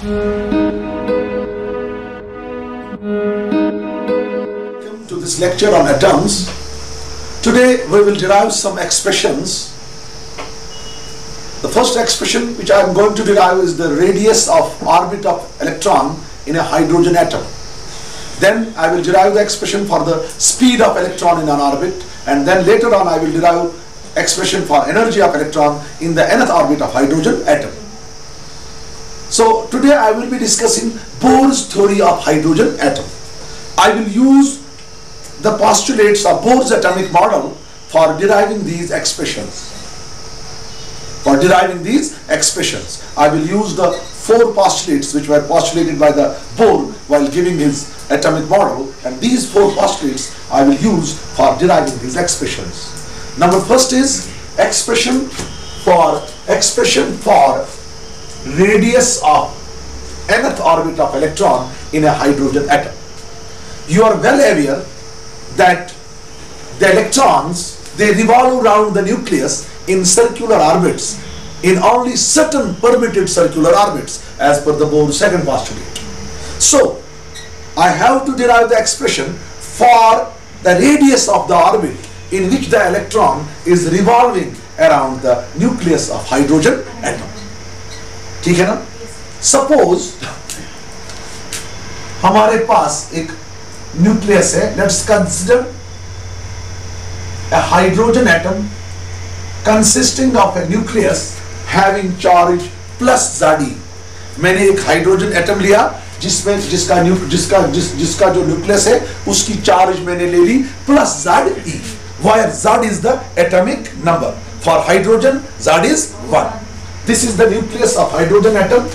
To this lecture on atoms. Today we will derive some expressions. The first expression which I am going to derive is the radius of orbit of electron in a hydrogen atom. Then I will derive the expression for the speed of electron in an orbit, and then later on I will derive expression for energy of electron in the nth orbit of hydrogen atom. So today I will be discussing Bohr's theory of hydrogen atom. I will use the postulates of Bohr's atomic model for deriving these expressions. I will use the four postulates which were postulated by the Bohr while giving his atomic model, and these four postulates I will use for deriving these expressions. Number first is expression for radius of nth orbit of electron in a hydrogen atom. You are well aware that the electrons, they revolve around the nucleus in circular orbits, in only certain permitted circular orbits as per the Bohr's second postulate. So I have to derive the expression for the radius of the orbit in which the electron is revolving around the nucleus of hydrogen atom. ठीक है ना? Suppose हमारे पास एक nucleus है. Let's consider a hydrogen atom consisting of a nucleus having charge plus Zd. मैंने एक hydrogen atom लिया जिसमें जिसका जो न्यूक्लियस है उसकी चार्ज मैंने ले ली plus Zd, where Zd is the atomic number. For hydrogen, Zd is 1. This is the nucleus of hydrogen atom.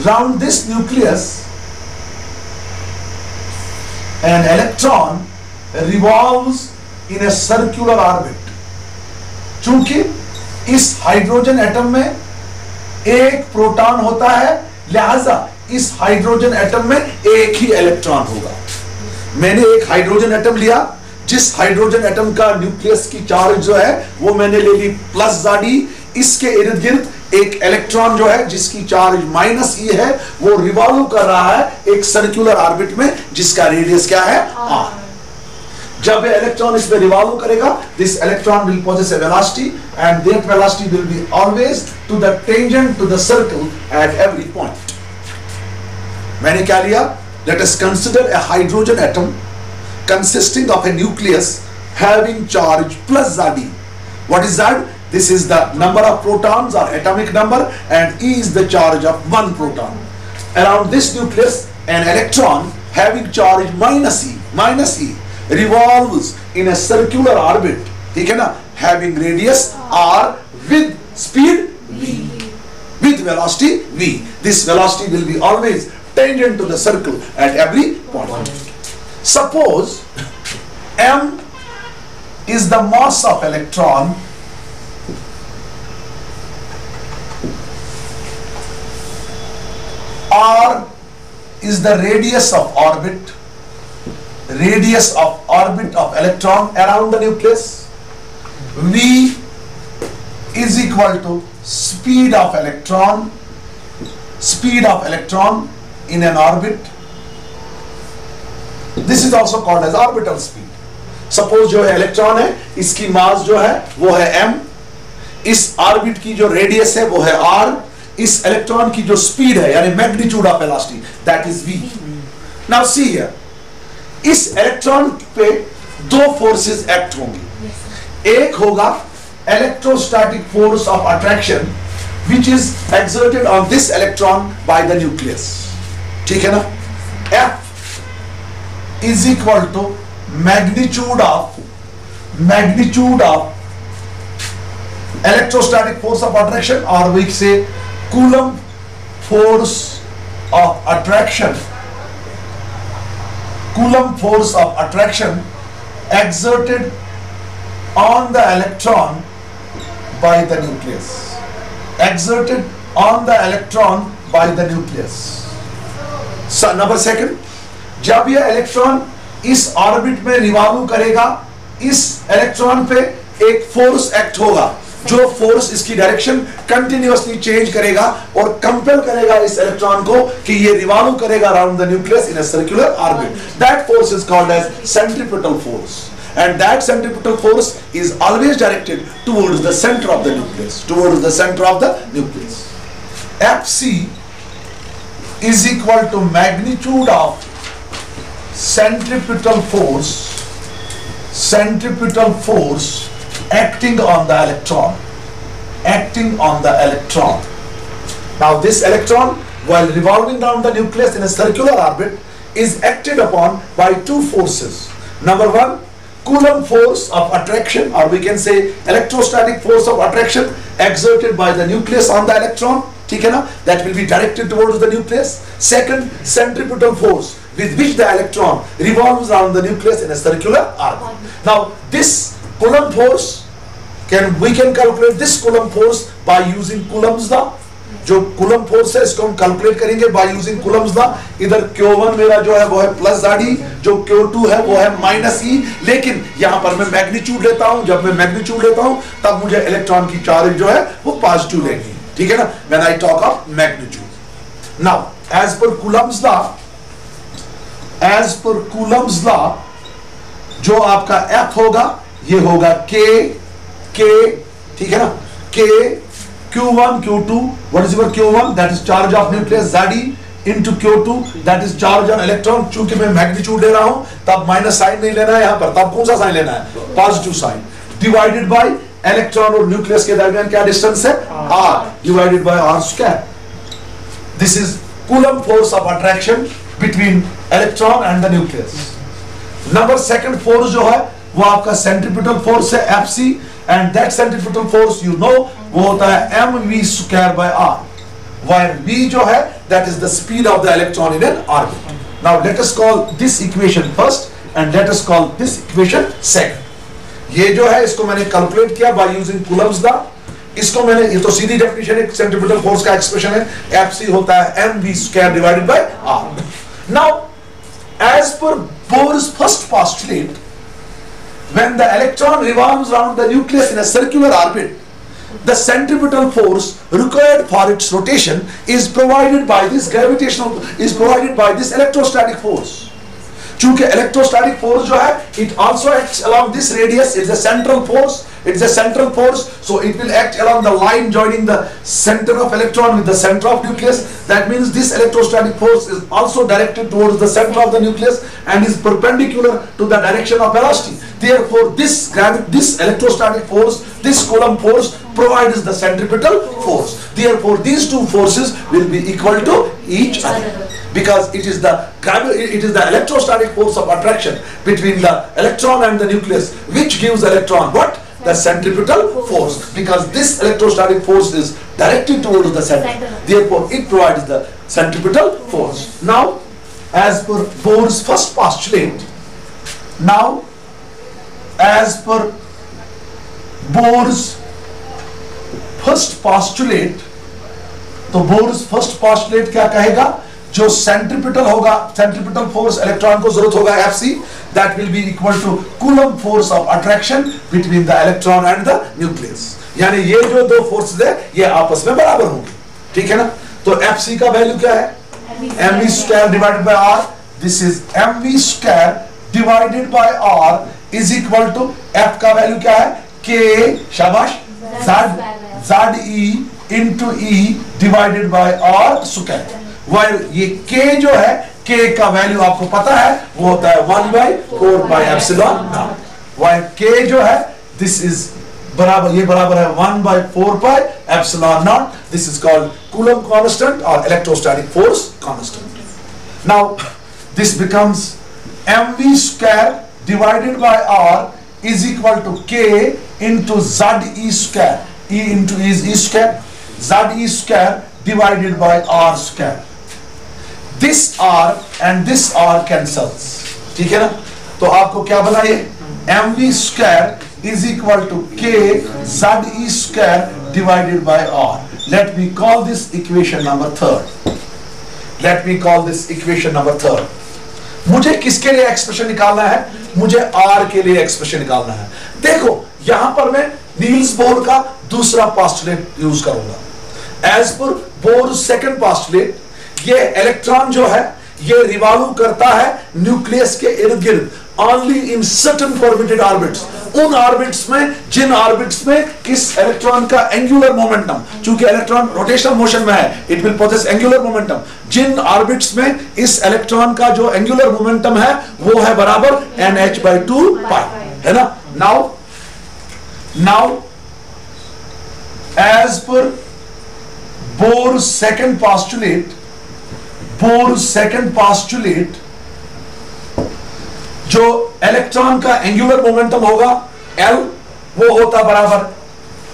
Round this nucleus, an electron revolves in a circular orbit. चूंकि इस hydrogen atom में एक proton होता है, लिहाजा इस hydrogen atom में एक ही इलेक्ट्रॉन होगा. मैंने एक हाइड्रोजन एटम लिया जिस हाइड्रोजन एटम का न्यूक्लियस की चार्ज जो है वो मैंने ले ली प्लस Zd. इसके इर्द गिर्द एक इलेक्ट्रॉन जो है जिसकी चार्ज माइनस E है वो रिवॉल्व कर रहा है एक सर्कुलर ऑर्बिट में जिसका रेडियस क्या है r. जब ये इलेक्ट्रॉन इसमें रिवॉल्व करेगा, this electron will possess a velocity and that velocity will be always to the tangent to the circle at every point. मैंने क्या लिया? Let us consider a hydrogen atom consisting of a nucleus having charge plus Zd. What is Z? This is the number of protons or atomic number, and E is the charge of one proton. Around this nucleus, an electron having charge minus E revolves in a circular orbit, ठीक है ना, having radius r with speed v, with velocity v. This velocity will be always tangent to the circle at every point. Suppose m is the mass of electron, r is the radius of orbit of electron around the nucleus, v is equal to speed of electron in an orbit. This is also called as orbital speed. Suppose जो है electron है, इसकी मास जो है वो है m, इस orbit की जो रेडियस है वो है r, इस इलेक्ट्रॉन की जो स्पीड है यानी magnitude of velocity that is v. Now see here, इस इलेक्ट्रॉन पे दो फोर्सेस एक्ट होंगी. एक होगा electrostatic force of attraction which is exerted on this electron by the nucleus. ठीक है ना? F is equal to magnitude of electrostatic force of attraction, or we say Coulomb force of attraction exerted on the electron by the nucleus. So, number second, जब यह electron इस orbit में revolve करेगा, इस electron पे एक force act होगा जो फोर्स इसकी डायरेक्शन कंटिन्यूअसली चेंज करेगा और कंपेल करेगा इस इलेक्ट्रॉन को कि ये रिवॉल्व करेगा around the nucleus in a circular orbit, that force is called as centripetal force. And that centripetal force is always directed towards the center of the nucleus, towards the center of the nucleus. Fc is equal to magnitude of centripetal force acting on the electron, acting on the electron. Now this electron, while revolving around the nucleus in a circular orbit, is acted upon by two forces. Number one, Coulomb force of attraction, or we can say electrostatic force of attraction exerted by the nucleus on the electron, ठीक है ना, that will be directed towards the nucleus. Second, centripetal force with which the electron revolves around the nucleus in a circular orbit. Now this Coulomb force, we can calculate this Coulomb force by using Coulomb's law. जो coulomb force है इसको हम calculate करेंगे by using Coulomb's law. इधर Q1 मेरा जो है वो है प्लस ZE, जो Q2 है वो है माइनस E, लेकिन यहां पर मैं मैग्नीट्यूड लेता हूं. जब मैं मैग्नीट्यूड लेता हूं तब मुझे इलेक्ट्रॉन की चार्ज जो है वो पॉजिटिव लेनी, ठीक है ना, when I talk of magnitude. Now as per Coulomb's law जो आपका F होगा ये होगा K, ठीक है ना, K Q1, Q2, what is your Q1? That is charge of nucleus, ZE into Q2, that is charge on electron. चूंकि मैं मैग्नीट्यूड ले रहा हूं तब माइनस साइन नहीं लेना है यहाँ पर, तब कौन सा साइन लेना है, positive sign, divided by electron और न्यूक्लियस के दरमियान क्या डिस्टेंस है, R, divided by R square. This is Coulomb force of attraction between electron and the nucleus. Number second force जो है वो आपका सेंट्रीपिटल फोर्स है Fc, and that centripetal force you know वो होता है mv square by r, where v जो है that is the speed of the electron in an orbit. Now let us call this equation first and let us call this equation second. ये जो है इसको मैंने कैलकुलेट किया by using Coulomb's law. इसको मैंने, ये तो सीधी डेफिनेशन है सेंट्रीपिटल फोर्स का एक्सप्रेशन है, Fc होता है mv square divided by r. Now as per Bohr's first postulate, when the electron revolves around the nucleus in a circular orbit, the centripetal force required for its rotation is provided by this electrostatic force. चूंकि electrostatic force जो है it also acts along this radius, it's a central force, so it will act along the line joining the center of electron with the center of nucleus. That means this electrostatic force is also directed towards the center of the nucleus and is perpendicular to the direction of velocity. Therefore this electrostatic force, this Coulomb force provides the centripetal force. Therefore these two forces will be equal to each other, because it is the electrostatic force of attraction between the electron and the nucleus which gives electron what? The centripetal force, because this electrostatic force is directed towards the center. Therefore it provides the centripetal force. Now as per Bohr's first postulate, तो Bohr's first postulate क्या कहेगा, जो centripetal होगा, centripetal force electron को जरूरत होगा Fc, that will be equal to Coulomb force of attraction between the electron and the nucleus. यानी ये जो दो फोर्सेस है ये आपस में बराबर होंगे, ठीक है ना. तो Fc का वैल्यू क्या है, mv square divided by r. This is mv square divided by r is equal to F का वैल्यू क्या है, K, शाबाश, ZE into E divided by R square. While ये K जो है, K का वैल्यू आपको पता है वो होता है 1/4 pi epsilon naught. While K जो है this is बराबर, ये बराबर है 1/4 pi epsilon naught. This is called Coulomb constant or electrostatic force constant. Now this becomes mv square divided by R is equal to K into ZE square. E into E is E square. ZE square divided by R square. This R and this R cancels, ठीक है ना. तो आपको क्या बना ये mv square is equal to K ZE square divided by R. Let me call this equation number third. मुझे किसके लिए एक्सप्रेशन निकालना है, मुझे R के लिए एक्सप्रेशन निकालना है. देखो यहां पर मैं नील्स बोर का दूसरा पोस्टुलेट यूज करूंगा। As per Bohr second postulate, ये इलेक्ट्रॉन जो है ये रिवॉल्व करता है न्यूक्लियस के इर्द गिर्द only in certain permitted orbits, उन ऑर्बिट्स में जिन ऑर्बिट्स में इस इलेक्ट्रॉन का एंगुलर मोमेंटम, चूंकि इलेक्ट्रॉन रोटेशनल मोशन में है, it will possess angular momentum, जिन ऑर्बिट्स में इस इलेक्ट्रॉन का जो एंगुलर मोमेंटम है वो है बराबर nh/2 पाई, है ना। Now as per Bohr second postulate, जो इलेक्ट्रॉन का एंगुलर मोमेंटम होगा L, वो होता बराबर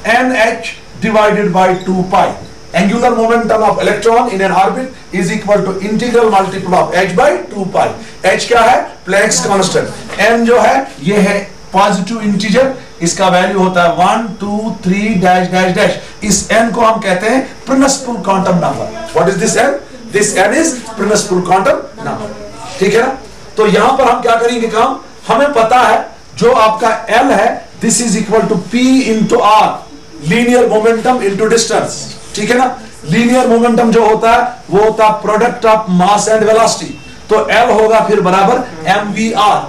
nh/2 pi. Angular momentum of electron in N orbit is equal to integral multiple of h/2 pi. h क्या है? Planck's constant. n जो है ये है पॉजिटिव इंटीजर, इसका वैल्यू होता है 1 2 3 डैश डैश डैश। इस n को हम कहते हैं principal quantum number. What is this n? This n is principal quantum number, ठीक है ना। तो यहां पर हम क्या करेंगे काम, हमें पता है जो आपका L है this is equal to P into R, linear momentum into distance, ठीक है ना। लीनियर मोमेंटम जो होता है वो होता है product of mass and velocity, तो L होगा फिर बराबर mvr।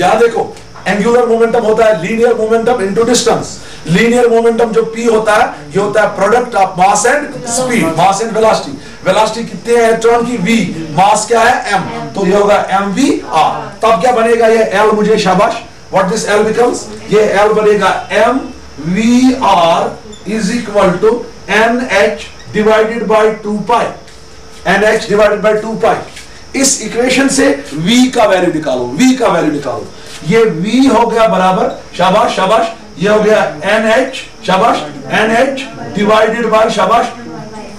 यहां देखो एंगुलर मोमेंटम होता है linear momentum into distance, linear momentum जो P होता है ये होता है product of mass and speed, mass and velocity. Velocity कितने है इलेक्ट्रॉन की? v, मास क्या है? m, तो ये होगा mvr। तब क्या बनेगा ये L, मुझे शाबाश, व्हाट दिस L बिकम्स, ये L बनेगा mvr is equal to nh/2 pi, nh/2 pi. इस इक्वेशन से v का वैल्यू निकालो, v का वैल्यू निकालो। ये v हो गया बराबर, शाबाश शाबाश, ये हो गया nh, शाबाश, nh डिवाइडेड बाय शाबाश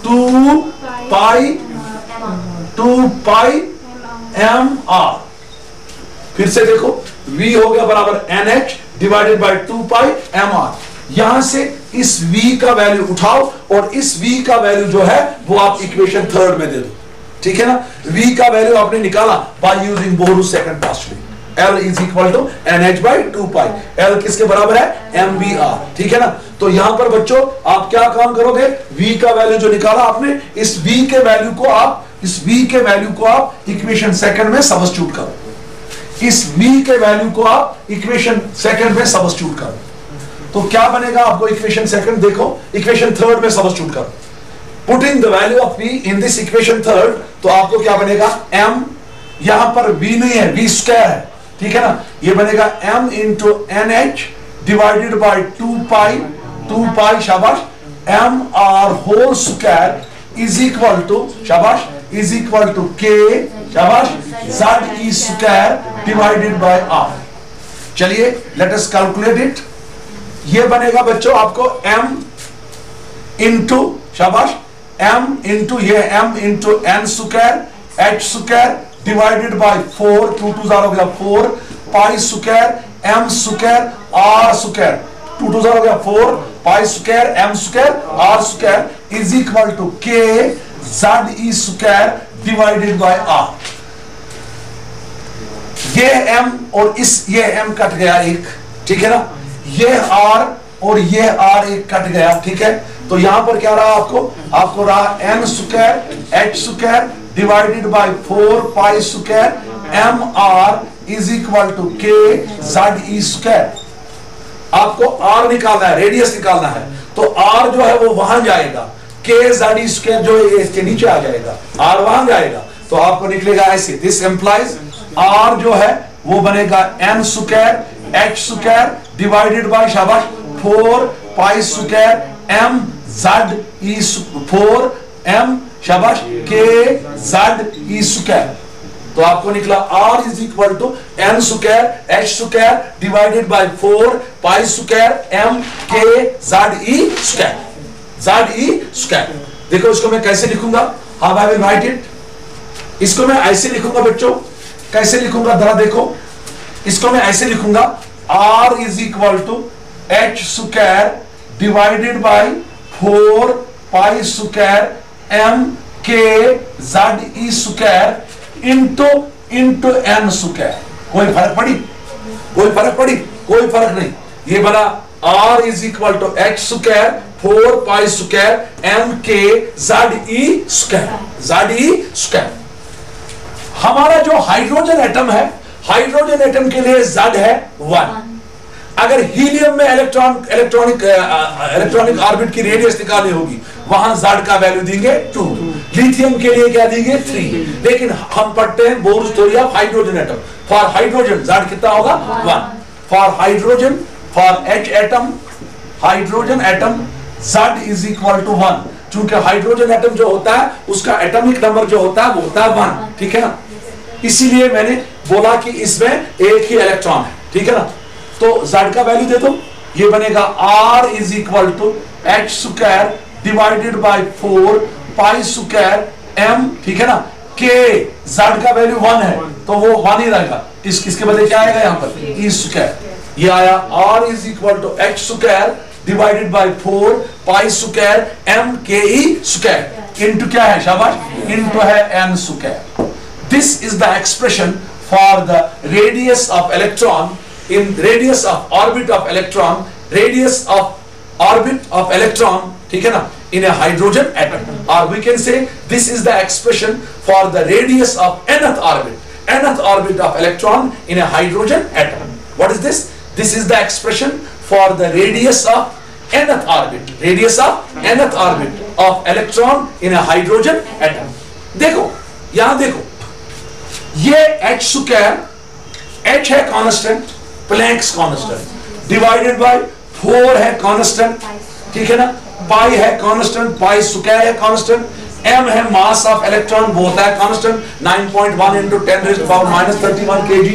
2 पाई mr। फिर से देखो v हो गया बराबर nh divided by 2 pi mr। यहां से इस v का वैल्यू उठाओ और इस v का वैल्यू जो है वो आप इक्वेशन थर्ड में दे दो, ठीक है ना। v का वैल्यू आपने निकाला by using Bohr's second postulate, L is equal to nh/2 pi. L किसके बराबर है? mvr, ठीक है ना। तो यहां पर बच्चों आप क्या काम करोगे, v का वैल्यू जो निकाला आपने, इस v के वैल्यू को आप इक्वेशन सेकंड में सब्स्टिट्यूट करो, इस v के वैल्यू को आप इक्वेशन सेकंड में सब्स्टिट्यूट करो। तो क्या बनेगा आपको इक्वेशन सेकंड, देखो इक्वेशन थर्ड में सब्स्टिट्यूट करो, putting the value of v in this equation third, तो आपको क्या बनेगा, m, यहां पर v नहीं है, v स्क्वायर है, ठीक है ना। ये बनेगा m into nh divided by 2 pi शाबाश mr whole square is equal to शाबाश, इज इक्वल टू k शाबाश z square divided by r। चलिए लेट अस कैलकुलेट इट। ये बनेगा बच्चों आपको m इंटू शाबाश m इंटू ये m into n square h square divided by 4, 2 2 हो गया 4 pi square m square r square, 2 2 हो गया 4 pi square m square r square is equal to k z square divided by r। ये m और ये m cut गया एक, ठीक है ना। ये r और ये r एक कट गया, ठीक है। तो यहां पर क्या रहा आपको रहा n square h square divided by 4 pi square M R is equal to K Z E square. आपको आर निकालना है, रेडियस निकालना है, तो आर जो है वो वहां जाएगा, के जेड ई स्क्वायर जो है इसके नीचे आ जाएगा, आर वहां जाएगा, तो आपको निकलेगा ऐसे, दिस एम्प्लाइज आर जो है वो बनेगा N square H square divided by शाबाश 4 pi square M Z E 4 M शाबाश के जेड ई स्क्वायर। तो आपको निकला R is equal to N square H square divided by 4 pi square M K Z E square, Z E square. देखो इसको मैं कैसे लिखूंगा, how I will write it. इसको मैं ऐसे लिखूंगा बच्चों, कैसे लिखूंगा जरा देखो, इसको मैं ऐसे लिखूंगा R is equal to H square divided by 4 pi square M K Z E square into N square. कोई फर्क पड़ी, कोई फर्क पड़ी, कोई फर्क नहीं। ये बना R is equal to H square 4 pi square M K Z E square. हमारा जो हाइड्रोजन एटम है, हाइड्रोजन एटम के लिए Z है 1। अगर हीलियम में इलेक्ट्रॉनिक ऑर्बिट की रेडियस निकालनी होगी, वहां Z का वैल्यू देंगे 2। लिथियम के लिए क्या देंगे 3। लेकिन हम पढ़ते हैं Bohr's theory of hydrogen atom. For hydrogen Z कितना होगा 1। For hydrogen, for H atom, hydrogen atom Z is equal to 1। चूंकि हाइड्रोजन एटम जो होता है उसका एटॉमिक नंबर जो होता है वो होता है 1, ठीक है ना। इसीलिए मैंने बोला कि इसमें एक ही इलेक्ट्रॉन है, ठीक है ना। तो Z का वैल्यू दे दो, ये बनेगा R is equal to H square divided by 4 pi square M, ठीक है ना। K Z का वैल्यू 1 है तो वो 1 ही रहेगा। किसके बदले क्या आएगा यहाँ पर E स्क्वायर। ये आया R is equal to H square divided by 4 pi square M K E square into क्या है, शाबाश, इनटू है N square. This is the expression for the radius of electron in radius of orbit of electron, radius of orbit of electron, ठीक है ना, in a hydrogen atom. Or we can say this is the expression for the radius of nth orbit of electron in a hydrogen atom. What is this? This is the expression for the radius of nth orbit of electron in a hydrogen atom. देखो यहां देखो, ये H square, H है constant, Planck's constant, divided by 4 है constant, ठीक है ना, पाई है कांस्टेंट, पाई स्क्वायर है कांस्टेंट, M है मास ऑफ इलेक्ट्रॉन, वो होता है कांस्टेंट 9.1 into 10⁻³ kg,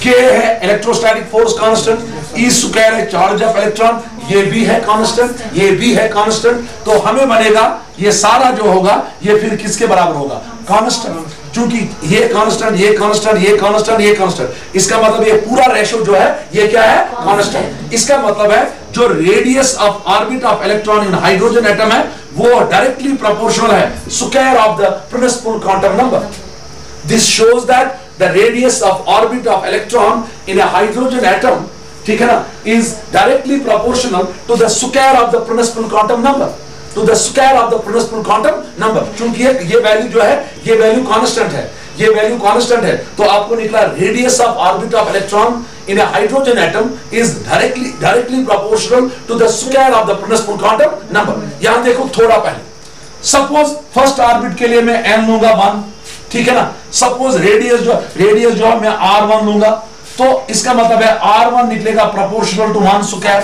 K है electrostatic force constant, E square है चार्ज ऑफ इलेक्ट्रॉन, ये भी है कांस्टेंट, ये भी है कांस्टेंट। तो हमें बनेगा ये सारा जो होगा ये फिर किसके बराबर होगा, कांस्टेंट। चूंकि ये कांस्टेंट, ये कांस्टेंट, ये कांस्टेंट, ये कांस्टेंट, इसका मतलब ये पूरा रेशो जो है ये क्या है, कांस्टेंट। इसका मतलब है जो radius of orbit of electron in hydrogen atom है वो डायरेक्टली प्रोपोर्शनल है square of the principal quantum number. This shows that the radius of orbit of electron in a hydrogen atom, ठीक है ना, is directly proportional to the square of the principal quantum number, to the square of the principal quantum number. चूंकि ये value जो है ये value constant है, ये वैल्यू कांस्टेंट है, तो आपको निकला radius of orbit of electron in a hydrogen atom is directly proportional to the square of the principal quantum number. यहां देखो थोड़ा पहले, सपोज फर्स्ट ऑर्बिट के लिए मैं n लूंगा 1, ठीक है ना। सपोज रेडियस जो मैं r1 लूंगा, तो इसका मतलब है r1 निकलेगा प्रोपोर्शनल टू 1 स्क्वायर,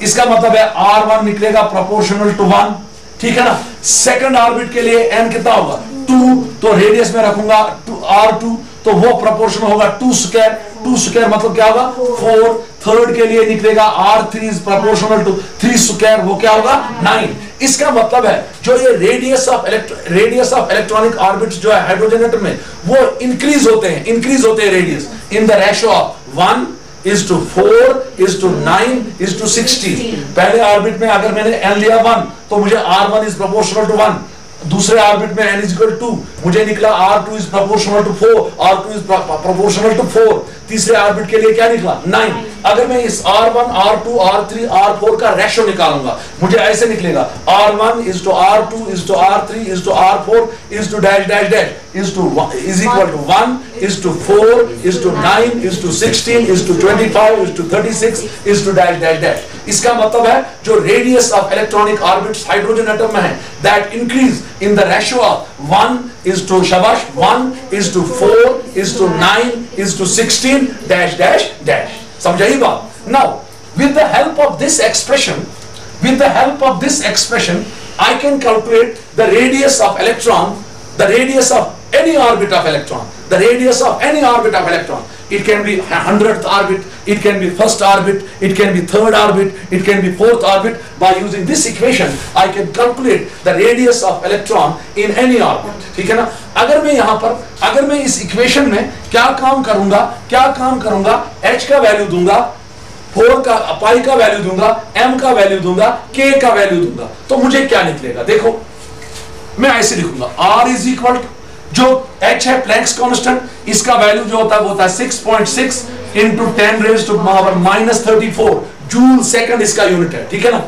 इसका मतलब है r1 निकलेगा प्रोपोर्शनल टू 1, ठीक है ना। सेकंड ऑर्बिट के लिए n कितना होगा 2, तो रेडियस में रखूंगा r2, तो वो प्रोपोर्शनल होगा 2 स्क्वायर, 2 स्क्वायर मतलब क्या होगा 4। थर्ड के लिए निकलेगा r3 is proportional to 3 square, वो क्या होगा 9। इसका मतलब है जो ये रेडियस ऑफ इलेक्ट्रॉनिक ऑर्बिट्स जो है हाइड्रोजन एटम में वो इंक्रीज होते हैं radius in the ratio of 1:4:9:16। पहले ऑर्बिट में अगर मैंने n लिया 1 तो मुझे r1 इज प्रोपोर्शनल टू 1, दूसरे ऑर्बिट में n इज इक्वल टू 2, मुझे निकला r2 is proportional to 4, r2 is proportional to 4। तीसरे ऑर्बिट के लिए क्या निकला 9। अगर मैं इस r1 r2 r3 r4 का रेशियो निकालूंगा, मुझे ऐसे निकलेगा r1 is to r2 is to r3 is to r4 is to dash dash dash is equal to 1 is to 4 is to 9 is to 16 is to 25 is to 36 is to dash dash dash। इसका मतलब है जो radius of electronic orbits hydrogen atom में है that increase in the ratio of 1 is to shabash 1 is to 4 is to 9 is to 16 dash dash dash। समझाइए बात। Now with the help of this expression I can calculate the radius of electron, the radius of any orbit of electron, the radius of any orbit of electron. It can be 100th orbit, it can be first orbit, it can be third orbit, it can be fourth orbit. By using this equation I can calculate the radius of electron in any orbit, ठीक है ना। अगर मैं इस equation में क्या काम करूंगा, h का वैल्यू दूंगा, 4 का पाई का वैल्यू दूंगा, m का वैल्यू दूंगा, k का वैल्यू दूंगा, तो मुझे क्या निकलेगा। देखो मैं ऐसे लिखूंगा r इज इक्वल जो h है प्लैंक्स कांस्टेंट, इसका वैल्यू जो होता है 6.6 into 10⁻⁻34 जूल सेकंड इसका यूनिट है, ठीक है ना।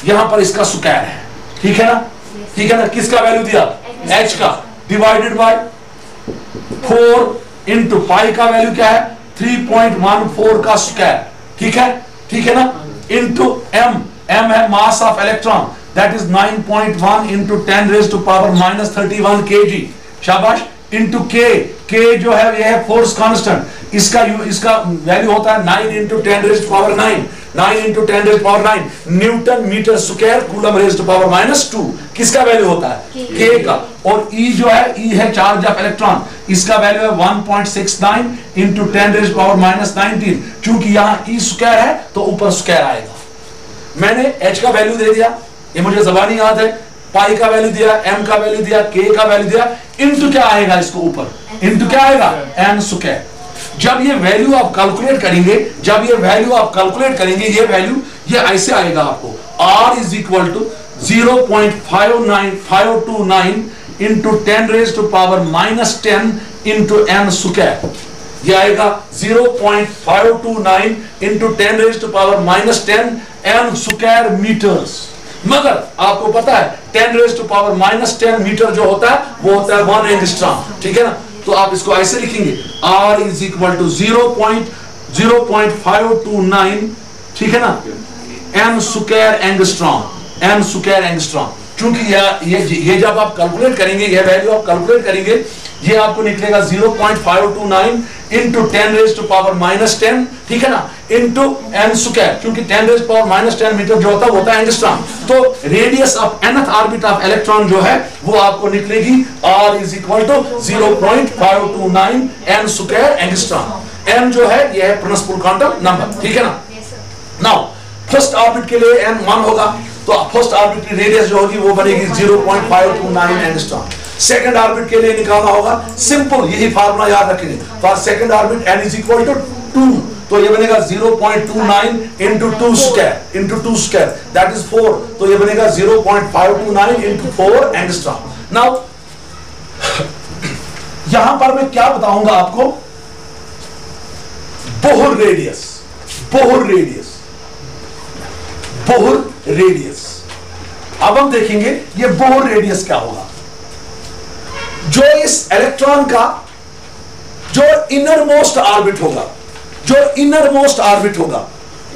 यहां पर इसका स्क्वायर है, ठीक है ना, ठीक है ना। किसका वैल्यू दिया, h का, डिवाइडेड बाय 4 इंटू पाई का वैल्यू क्या है 3.14 का स्क्वायर, ठीक है, ठीक है ना, इंटू m, m है mass of electron, that is 9.1 into 10 raise to power -31 kg, शाबाश, इंटू k जो है ये है फोर्स कांस्टेंट, इसका वैल्यू होता है 9 into 10 raise to power 9 into 10 raise to power 9 newton metre square coulomb raise to power -2, किसका वैल्यू होता है k का। और E जो है, E है चार्ज ऑफ इलेक्ट्रॉन, इसका वैल्यू है 1.69 इंटू 10 रेज टू पावर -19, चूंकि यहाँ E स्क्वायर है तो ऊपर स्क्वायर आएगा। मैंने h का वैल्यू दे दिया, ये मुझे ज़बानी याद है, पाई का वैल्यू दिया, m का वैल्यू दिया, k का वैल्यू दिया, इनटू क्या आएगा इसको ऊपर, इनटू क्या आएगा n स्क्वायर। जब ये वैल्यू आप कैलकुलेट करेंगे, जब ये वैल्यू आप कैलकुलेट करेंगे, ये वैल्यू ये ऐसे आएगा आपको, r is equal to 0.529 into 10 raise to power -10 into n square, ये आएगा 0.529 into 10 raise to power -10 n square metres. मगर आपको पता है 10 रेज टू पावर -10 मीटर जो होता है वो होता है 1 एंगस्ट्रॉम, ठीक है ना। तो आप इसको ऐसे लिखेंगे, R इज इक्वल टू 0.529, ठीक है ना, n square angstrom, n square angstrom. चूंकि ये जब आप कैलकुलेट करेंगे, ये वैल्यू आप कैलकुलेट करेंगे, ये आपको निकलेगा 0.529 इंटू 10 रेज टू पावर -10, ठीक है ना, इंटू n स्क्वायर, क्योंकि 10 रेज पावर -10 मीटर जो होता है वो होता है एंगस्ट्रॉम। तो radius of nth orbit of electron जो है वो आपको निकलेगी r is equal to 0.529 n square angstrom. n जो है ये है प्रिंसिपल क्वांटम नंबर, ठीक है ना। नाउ फर्स्ट ऑर्बिट के लिए n 1 होगा, तो फर्स्ट ऑर्बिट की रेडियस जो होगी वो बनेगी 0.529 एंगस्ट्रॉम। सेकंड ऑर्बिट के लिए निकालना होगा, सिंपल यही फार्मूला याद रखेंगे, for second orbit n is equal to 2, तो ये बनेगा 0.29 इंटू 2 स्क्वायर दैट इज 4, तो ये बनेगा 0.529 इंटू 4 एंगस्ट्रॉम। नाउ यहां पर मैं क्या बताऊंगा आपको, बोहर रेडियस। अब हम देखेंगे ये बोहर रेडियस क्या होगा। जो इस इलेक्ट्रॉन का जो इनर मोस्ट ऑर्बिट होगा,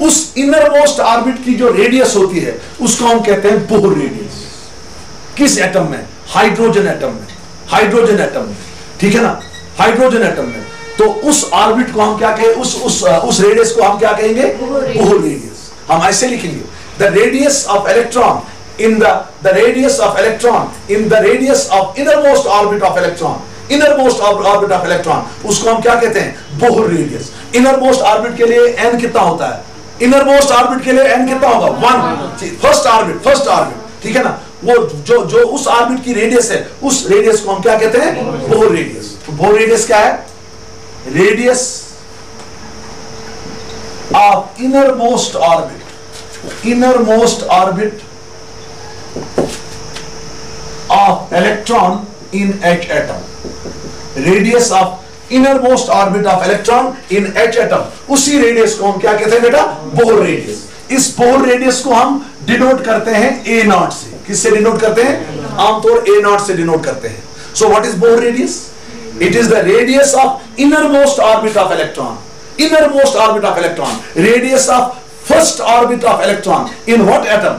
उस इनर मोस्ट ऑर्बिट की जो रेडियस होती है उसको हम कहते हैं बोहर रेडियस। किस एटम में, हाइड्रोजन एटम में, ठीक है ना, हाइड्रोजन एटम में। तो उस ऑर्बिट को हम क्या कहें, उस रेडियस को हम क्या कहेंगे, बोहर रेडियस। हम ऐसे लिखेंगे, the radius of electron in the radius of innermost orbit of electron, उसको हम क्या कहते हैं, बोहर रेडियस। इनरमोस्ट ऑर्बिट के लिए n कितना होता है, इनरमोस्ट ऑर्बिट के लिए n कितना होगा 1, फर्स्ट ऑर्बिट, ठीक है ना, वो जो उस ऑर्बिट की रेडियस है, उस रेडियस को हम क्या कहते हैं, बोहर रेडियस। तो बोहर रेडियस क्या है, radius of innermost orbit of electron in H atom, radius of innermost orbit of electron in H atom, उसी रेडियस को हम क्या कहते हैं बेटा, बोहर रेडियस। इस बोहर रेडियस को हम डिनोट करते हैं A0 से। किससे डिनोट करते हैं, आमतौर A0 से डिनोट करते हैं। So what is Bohr radius, it is the radius of innermost orbit of electron, radius of first orbit of electron in what atom,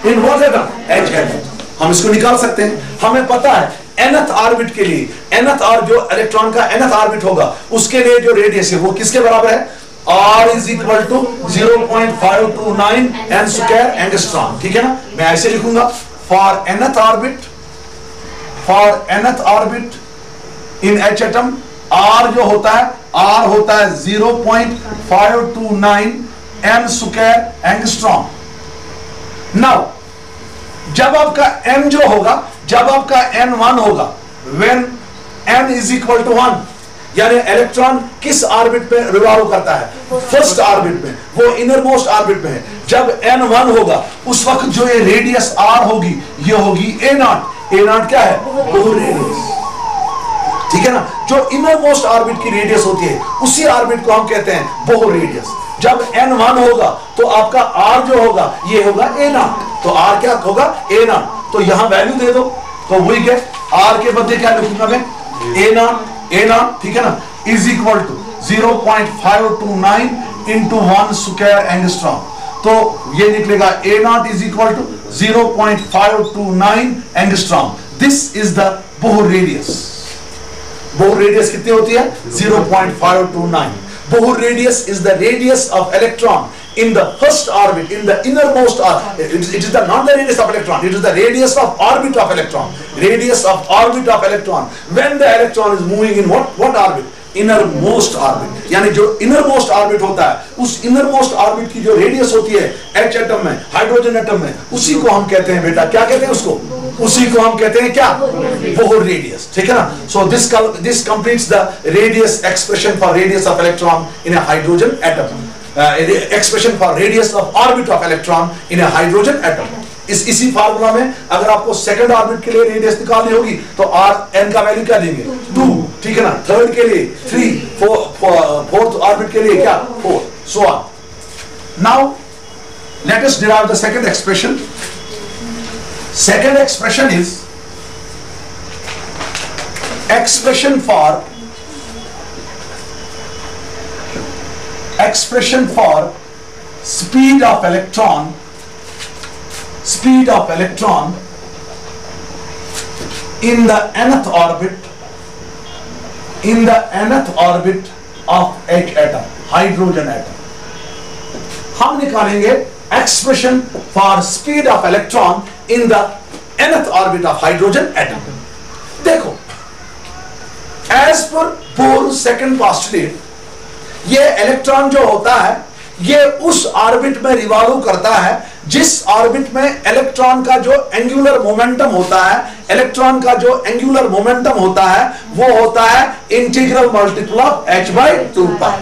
H atom. हम इसको निकाल सकते हैं, हमें पता है nth ऑर्बिट के लिए, जो इलेक्ट्रॉन का nth ऑर्बिट होगा उसके लिए जो रेडियस है वो किसके बराबर है, R is equal to 0.529 n square angstrom, ठीक है ना। मैं ऐसे लिखूंगा, for nth orbit in H atom, R जो होता है 0.529 n स्क्वायर एंगस्ट्रॉम। नाउ जब आपका n जो होगा, जब आपका n 1 होगा, when n is equal to 1, यानी इलेक्ट्रॉन किस ऑर्बिट पे रिवॉल्व करता है, फर्स्ट ऑर्बिट में, वो इनरमोस्ट ऑर्बिट में है। जब n 1 होगा उस वक्त जो ये रेडियस r होगी, ये होगी A0 क्या है, बोहर रेडियस, ठीक है ना। जो इनरमोस्ट ऑर्बिट की रेडियस होती है उसी ऑर्बिट को हम कहते हैं बोहर रेडियस। जब n 1 होगा तो आपका r जो होगा ये होगा A0, तो तो आर क्या होगा ए नॉट, तो यहां वैल्यू दे दो, तो वही क्या आर के बदले क्या लिखूंगा मैं ए नॉट, ठीक है ना, is equal to 0.529 into 1 square angstrom, तो ये निकलेगा a naught is equal to 0.529 angstrom. This is the Bohr radius. Bohr radius कितनी होती है 0.529। Bohr radius is the radius of electron in the first orbit, in the innermost orbit. It is not the radius of electron, it is the radius of orbit of electron. Radius of orbit of electron when the electron is moving in what orbit? Innermost orbit. यानी जो innermost orbit होता है, उस innermost orbit की जो radius होती है H atom में, हाइड्रोजन एटम में, उसी को हम कहते हैं बेटा, क्या कहते हैं उसको? उसी को हम कहते हैं क्या? बोहर रेडियस, ठीक है ना? So this completes the radius expression for radius of electron in a hydrogen atom. Expression for radius of orbit of electron in a hydrogen atom. इसी फार्मूला में अगर आपको सेकंड ऑर्बिट के लिए रेडियस निकालनी होगी तो आर एन का वैल्यू क्या देंगे 2, ठीक है ना, थर्ड के लिए 3, फोर्थ ऑर्बिट के लिए क्या 4, so on. Now let us derive the second expression. Second expression is expression for speed of electron in the nth orbit of H atom, hydrogen atom। हम निकालेंगे expression for speed of electron in the nth orbit of hydrogen atom। देखो, as per Bohr's second postulate, ये electron जो होता है ये उस orbit में रिवॉल्व करता है जिस ऑर्बिट में इलेक्ट्रॉन का जो एंगुलर मोमेंटम होता है, इलेक्ट्रॉन का जो एंगुलर मोमेंटम होता है वो होता है integral multiple of h by 2 pi।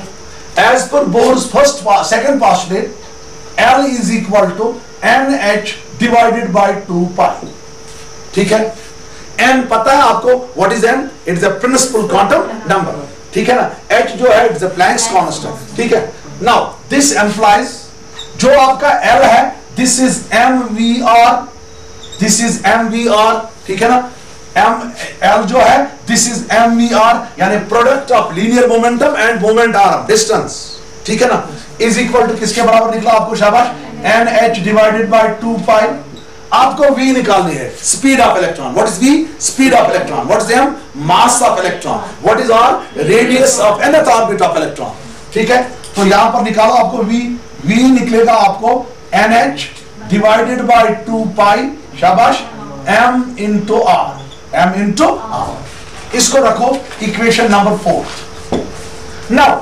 As per Bohr's second postulate, L is equal to NH divided by 2 pi, ठीक है। n पता है आपको, what is n? It is a principal quantum number, ठीक है ना। h जो है इट्स अ प्लैंक्स कांस्टेंट, ठीक है। नाउ दिस एम्प्लाइज जो आपका L है, this is mvr, this is mvr, ठीक है ना। L जो है दिस इज mvr, यानी product of linear momentum end moment arm distance, ठीक है ना, इज इक्वल टू किसके बराबर निकला आपको, शाबाश, NH डिवाइडेड बाय 2 pi। आपको V निकालनी है, speed of electron. What is V? Speed of electron. What is M? Mass of electron. What is R? Radius of nth orbit of electron, ठीक है। तो यहां पर निकालो आपको V निकलेगा आपको NH डिवाइडेड बाय 2 pi, शाबाश, M इंटू R। इसको रखो इक्वेशन नंबर 4। नाउ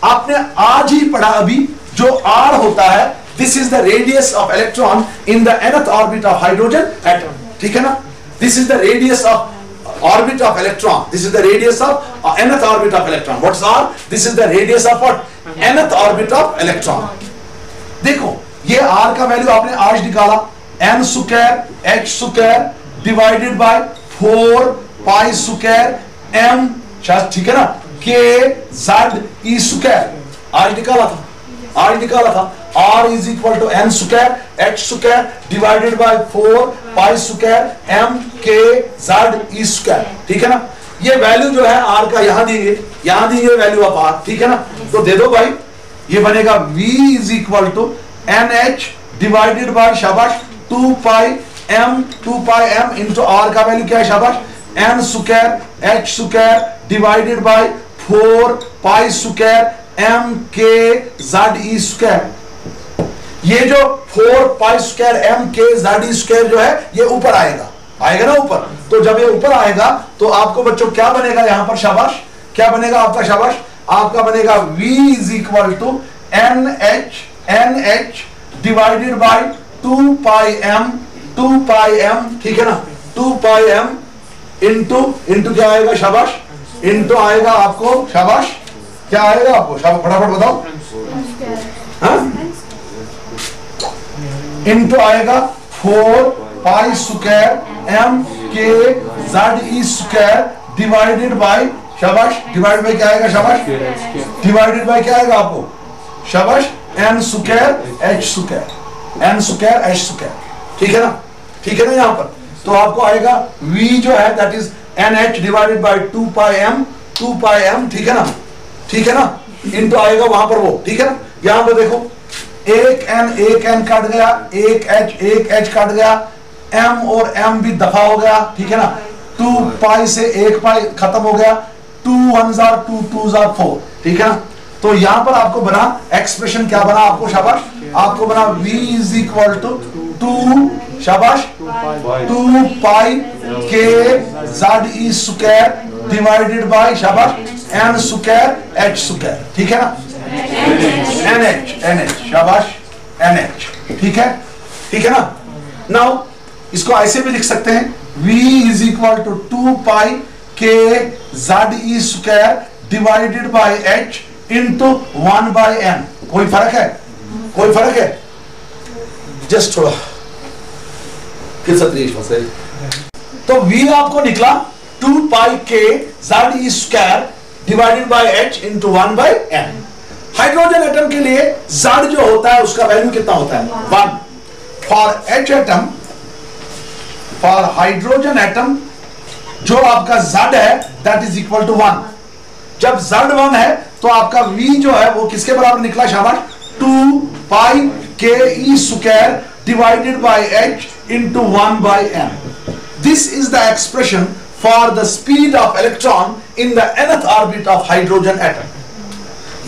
आपने आज ही पढ़ा अभी, जो R होता है, this is the radius of electron in the nth orbit of hydrogen atom, ठीक है ना। this is the radius of orbit of electron, this is the radius of nth orbit of electron। what's R? this is the radius of what? nth orbit of electron। देखो ये R का value आपने आज निकाला, n square h square divided by 4 pi square m, ठीक है ना, k z e square आज निकाला था। R is equal to n square h square divided by 4 pi square m k z e square, ठीक है ना। ये वैल्यू जो है R का यहाँ दी गई वैल्यू ऑफ R, ठीक है ना। तो दे दो भाई, ये बनेगा V is equal to NH divided by, शाबाश, 2 pi m into R का वैल्यू क्या है, शाबाश, n square h square divided by 4 pi square m k z e square। ये जो 4 pi square m k z e square जो है ये ऊपर आएगा ना ऊपर। तो जब ये ऊपर आएगा तो आपको बच्चों क्या बनेगा यहां पर, शाबाश, क्या बनेगा आपका, शाबाश, आपका बनेगा V is equal to NH divided by 2 pi m, ठीक है ना, 2 पाई m इंटू क्या आएगा, शाबाश, इंटू आएगा आपको, शाबाश, क्या आएगा आपको, फटाफट बताओ, इंटू आएगा 4 pi square m k z e square divided by, शाबाश, डिवाइड बाय क्या आएगा, शाबाश, डिवाइडेड बाय क्या आएगा आपको, शाबाश, n स्क्वायर h स्क्वायर, ठीक है ना, ठीक है ना। यहां पर तो आपको आएगा v जो है that is NH divided by 2 pi m, ठीक है ना, ठीक है ना, इनटू आएगा वहां पर वो, ठीक है ना। यहां पर देखो एक n कट गया, एक h कट गया, m और m भी दफा हो गया, ठीक है ना। 2 पाई से 1 पाई खत्म हो गया, 2 1s are 2 2s are 4, ठीक है ना। तो यहां पर आपको बना एक्सप्रेशन क्या बना, आपको शाबाश, आपको बना v इज इक्वल टू 2 शाबाश 2 pi k z square divided by शाबाश n स्क्वायर h स्क्वायर, ठीक है ना। NH शाबाश NH, ठीक है, ठीक है ना। नाउ इसको ऐसे भी लिख सकते हैं v is equal to 2 pi k z square divided by h into 1 by n। कोई फर्क है, कोई फर्क है, जस्ट थोड़ा फिर सत्रीश फंसे। तो v आपको निकला 2 pi k z square divided by h into 1 by n। Hydrogen atom के लिए Z जो होता है उसका वैल्यू कितना होता है 1। For H atom, for hydrogen atom जो आपका Z है दैट इज इक्वल टू 1। जब Z 1 है तो आपका V जो है वो किसके बराबर निकला शाबाश 2 pi k e square divided by h into 1 by m। This is the expression for the speed of electron in the nth orbit of hydrogen atom.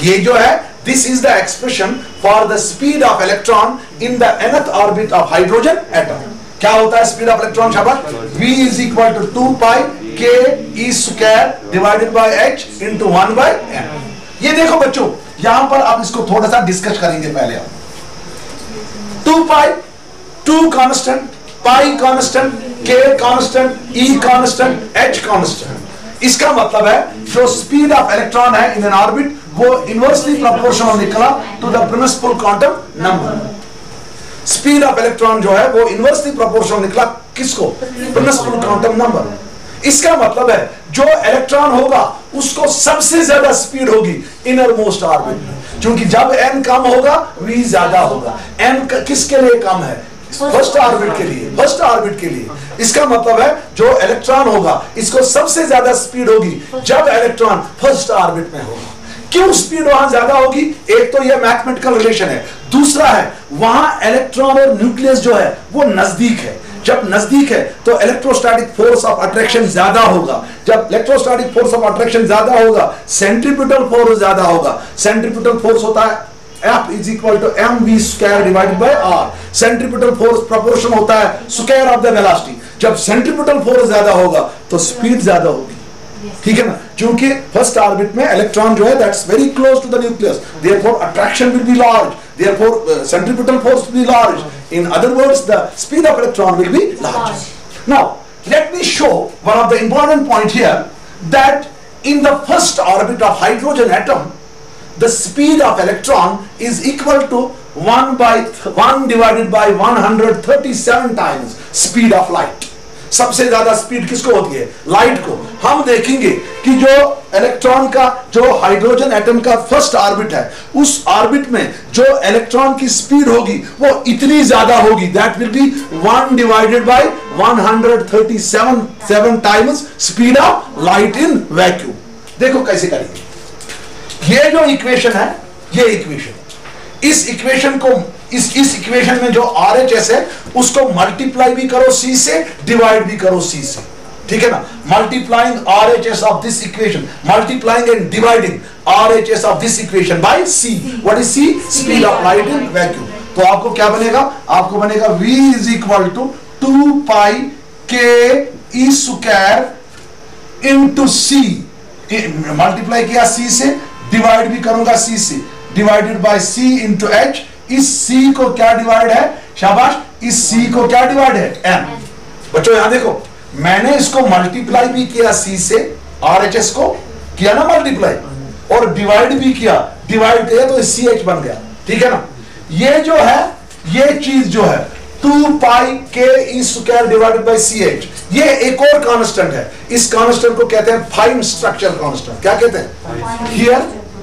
ये जो है this is the expression for the speed of electron in the nth orbit of hydrogen atom. क्या होता है speed of electron शाबाश, v is equal to 2 pi k e square divided by h into 1 by m। ये देखो बच्चों यहां पर आप इसको थोड़ा सा डिस्कस करेंगे। पहले आप 2 pi 2 constant, pi constant, k constant, e constant, h constant. इसका मतलब है जो स्पीड ऑफ इलेक्ट्रॉन है इन एन ऑर्बिट वो इनवर्सली प्रोपोर्शनल निकला to the principal quantum number. Speed of electron जो है वो इनवर्सली प्रोपोर्शनल निकला किसको, प्रिंसिपल क्वांटम नंबर। इसका मतलब है जो इलेक्ट्रॉन होगा उसको सबसे ज्यादा स्पीड होगी इनर मोस्ट ऑर्बिट में, क्योंकि जब n कम होगा v ज्यादा होगा। n किसके लिए कम है, फर्स्ट ऑर्बिट के लिए, फर्स्ट ऑर्बिट के लिए। इसका मतलब है जो इलेक्ट्रॉन होगा इसको सबसे ज्यादा स्पीड होगी जब इलेक्ट्रॉन फर्स्ट ऑर्बिट में होगा। क्यों स्पीड वहां ज्यादा होगी, एक तो यह मैथमेटिकल रिलेशन है, दूसरा है वहां इलेक्ट्रॉन और न्यूक्लियस जो है वो नजदीक है। जब नजदीक है तो इलेक्ट्रोस्टैटिक फोर्स ऑफ अट्रैक्शन ज्यादा होगा। जब इलेक्ट्रोस्टैटिक फोर्स ऑफ अट्रैक्शन ज्यादा होगा सेंट्रीपिटल फोर्स ज्यादा होगा। सेंट्रीपिटल फोर्स होता है F is equal to mv square divided by r। Centripetal force proportion होता है स्क्वायर ऑफ द वेलोसिटी। जब सेंट्रीपिटल फोर्स ज्यादा होगा तो स्पीड ज्यादा होगी, ठीक है ना, क्योंकि फर्स्ट ऑर्बिट में इलेक्ट्रॉन जो है that's very close to the nucleus, therefore attraction will be large, therefore centripetal force will be large. In other words the speed of electron will be large. Now let me show one of the important point here that in the first orbit of hydrogen atom the speed of electron is equal to 1 divided by 137 times speed of light। सबसे ज्यादा speed किसको होती है, light को। हम देखेंगे कि जो इलेक्ट्रॉन का, जो हाइड्रोजन एटम का फर्स्ट ऑर्बिट है उस ऑर्बिट में जो इलेक्ट्रॉन की स्पीड होगी वो इतनी ज्यादा होगी, that will be 1 divided by 137 times speed of light in vacuum. देखो कैसे करेंगे। ये जो इक्वेशन है, ये इक्वेशन, इस इक्वेशन को इस इक्वेशन में जो RHS है उसको मल्टीप्लाई भी करो C से, डिवाइड भी करो C से, ठीक है ना। Multiplying RHS of this equation, multiplying and dividing RHS of this equation by C। What is C? Speed of light in vacuum. तो आपको क्या बनेगा, आपको बनेगा V is equal to 2 pi k e square into C। Multiply किया C से, divide भी करूंगा C से, divided by C into H। इस C को क्या डिवाइड है शाबाश, इस C को क्या डिवाइड है M। बच्चों यहां देखो मैंने इसको मल्टीप्लाई भी किया C से, RHS को किया ना मल्टीप्लाई, और डिवाइड भी किया, डिवाइड किया तो CH बन गया, ठीक है ना। ये जो है ये चीज जो है 2 pi k e square divided by CH, ये एक और कांस्टेंट है। इस कांस्टेंट को कहते हैं फाइन स्ट्रक्चर कांस्टेंट। क्या कहते हैं,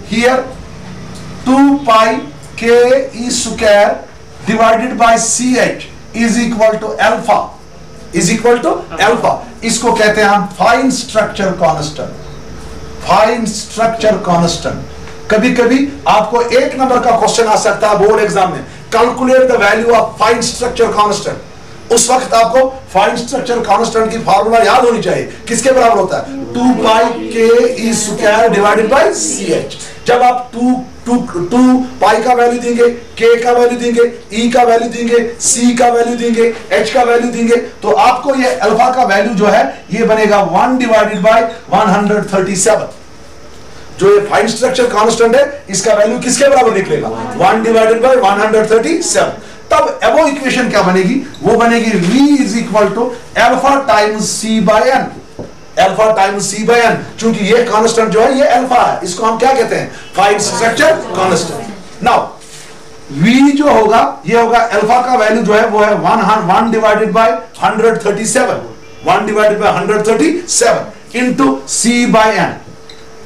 here 2 pi k e square divided by CH is equal to alpha, is equal to alpha. इसको कहते हैं हम fine structure constant, fine structure constant. कभी कभी आपको 1 नंबर का क्वेश्चन आ सकता है बोर्ड एग्जाम में, calculate the value of fine structure constant. उस वक्त आपको फाइन स्ट्रक्चर कांस्टेंट की फार्मूला याद होनी चाहिए। किसके बराबर होता है? 2 pi k e square divided by c h. जब आप 2 पाई का वैल्यू देंगे, के का वैल्यू देंगे, ई का वैल्यू देंगे, सी का वैल्यू देंगे, एच का वैल्यू देंगे, तो आपको ये अल्फा का वैल्यू जो है ये बनेगा 1 डिवाइडेड बाय 137। जो ये फाइन स्ट्रक्चर कांस्टेंट है इसका वैल्यू किसके बराबर निकलेगा? 1 डिवाइडेड बाय 137। तब एबो इक्वेशन क्या बनेगी? वो बनेगी v is equal to alpha times c by n, alpha times c by n. चूंकि ये कांस्टेंट जो है ये अल्फा है, इसको हम क्या कहते हैं? Fine structure constant. Now v जो होगा ये होगा अल्फा का वैल्यू जो है वो है 1 divided by 137, 1 divided by 137 into c by n.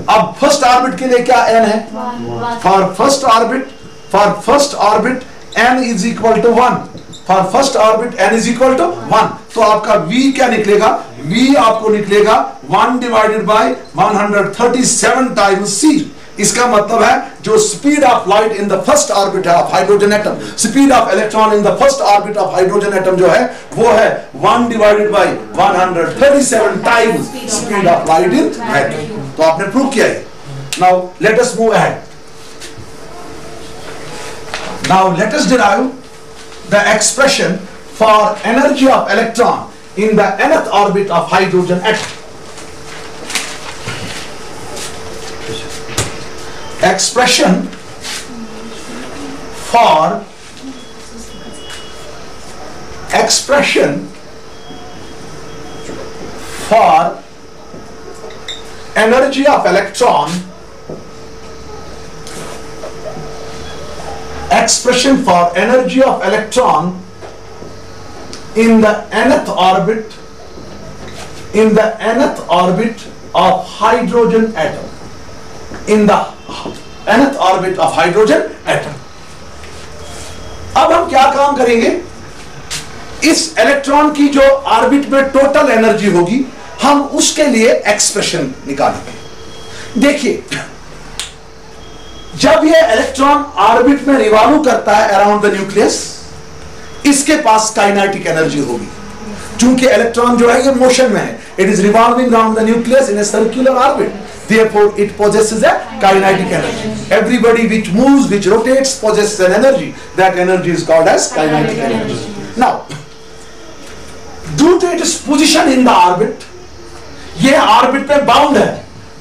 अब फर्स्ट ऑर्बिट के लिए क्या n है? For first orbit n is equal to 1, for first orbit n is equal to 1। तो आपका v क्या निकलेगा? v आपको निकलेगा 1 डिवाइडेड बाय 137 टाइम्स c। इसका मतलब है जो speed of light in the first orbit है of hydrogen atom, speed of electron in the first orbit of hydrogen atom जो है वो है 1 divided by 137 times speed of light in atom. तो आपने प्रूव किया है। Now let us move ahead. Now let us derive the expression for energy of electron in the nth orbit of hydrogen atom. Expression for energy of electron, expression for energy of electron in the nth orbit, in the nth orbit of hydrogen atom, in the nth orbit of hydrogen atom। अब हम क्या काम करेंगे? इस electron की जो orbit में total energy होगी हम उसके लिए एक्सप्रेशन निकालेंगे। देखिए जब ये इलेक्ट्रॉन ऑर्बिट में रिवॉल्व करता है अराउंड द न्यूक्लियस, इसके पास काइनेटिक एनर्जी होगी। चूंकि इलेक्ट्रॉन जो है ये मोशन में है, it is revolving around the nucleus in a circular orbit, therefore it possesses a kinetic energy. Everybody which moves, which rotates possesses an energy. That energy is called as kinetic energy. Now due to its position in the orbit, ये orbit पे bound है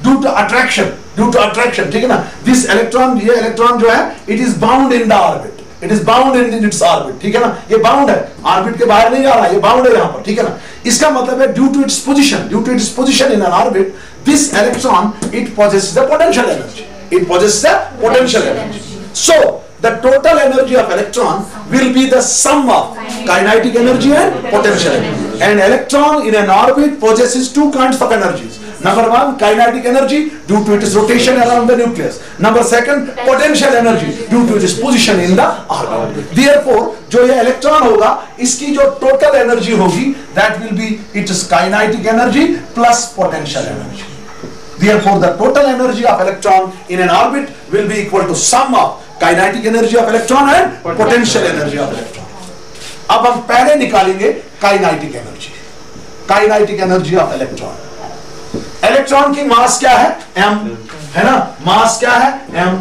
due to attraction, due to attraction, ठीक है ना। This electron, ये electron जो है it is bound in the orbit, it is bound in its orbit, ठीक है ना। ये बाउंड है, ऑर्बिट के बाहर नहीं जा रहा, ये बाउंड है यहां पर, ठीक है ना। इसका मतलब है due to its position, due to its position in N orbit, this electron it possesses the potential energy, it possesses a potential energy. So the total energy of electron will be the sum of kinetic energy and potential energy. An electron in an orbit possesses two kinds of energies. Number one, kinetic energy due to its rotation around the nucleus. Number second, potential energy due to its position in the orbit. Therefore, जो ये electron होगा इसकी जो total energy होगी that will be its kinetic energy plus potential energy. Therefore, the total energy of electron in an orbit will be equal to sum of kinetic energy of electron and potential energy of electron. अब हम पहले निकालेंगे kinetic energy, kinetic energy of electron. Electron की मास क्या है? m, है ना। मास क्या है? m।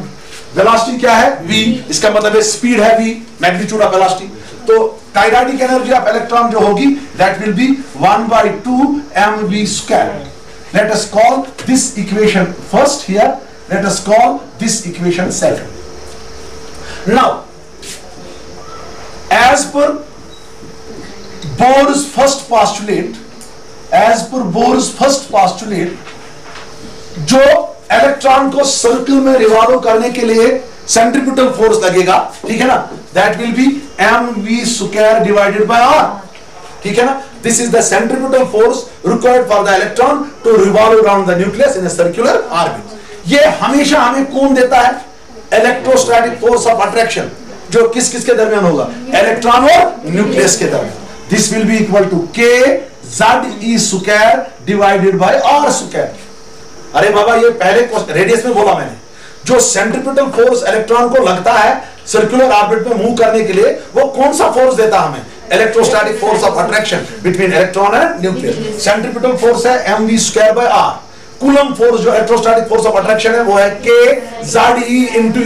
वेलोसिटी क्या है? v। इसका मतलब है स्पीड है v, मैग्नीट्यूड ऑफ वेलोसिटी। तो काइनेटिक एनर्जी ऑफ इलेक्ट्रॉन जो होगी that will be 1/2 mv square. Let us call this equation first here. Let us call this equation second. Now, as per Bohr's first postulate, जो electron को circle में revolve करने के लिए centripetal force लगेगा, ठीक है ना, that will be mv square divided by r, ठीक है ना। This is the centripetal force required for the electron to revolve around the nucleus in a circular orbit. ये हमेशा हमें कौन देता है? Electrostatic force of attraction. जो किस किस के दरमियान होगा, इलेक्ट्रॉन और न्यूक्लियस के दरमियान। This will be equal to k ZE square divided by R square. अरे बाबा ये पहले रेडियस में बोला मैंने, जो सेंट्रीपिटल फोर्स इलेक्ट्रॉन को लगता है सर्कुलर ऑर्बिट में मूव करने के लिए, वो कौन सा फोर्स देता है हमें, electrostatic force of attraction between electron and nucleus. Centripetal force है mv square by r। Coulomb force जो इलेक्ट्रोस्टैटिक फोर्स ऑफ अट्रैक्शन है वो है k ZE into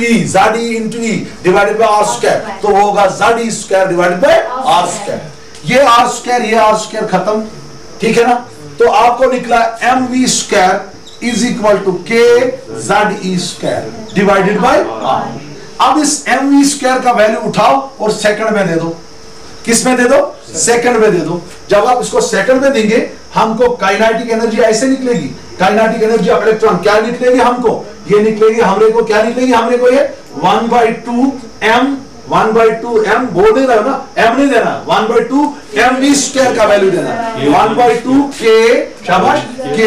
E divided by r square. तो वो होगा ZE square divided by r square. ये r square खत्म, ठीक है ना। तो आपको निकला mv square is equal to k ZE square divided by r। अब इस mv स्क्वायर का वैल्यू उठाओ और सेकंड में दे दो। किस में दे दो, सेकंड में दे दो। जब आप इसको सेकंड में देंगे, हमको काइनेटिक एनर्जी ऐसे निकलेगी, काइनेटिक एनर्जी ऑफ इलेक्ट्रॉन क्या निकलेगी, हमको ये निकलेगी, हमरे को क्या निकलेगी, हमरे को ये 1/2 m बोल दे रहा हो ना, m नहीं देना, 1/2 mv स्क्वायर का वैल्यू देना, 1/2 k, शाबाश, k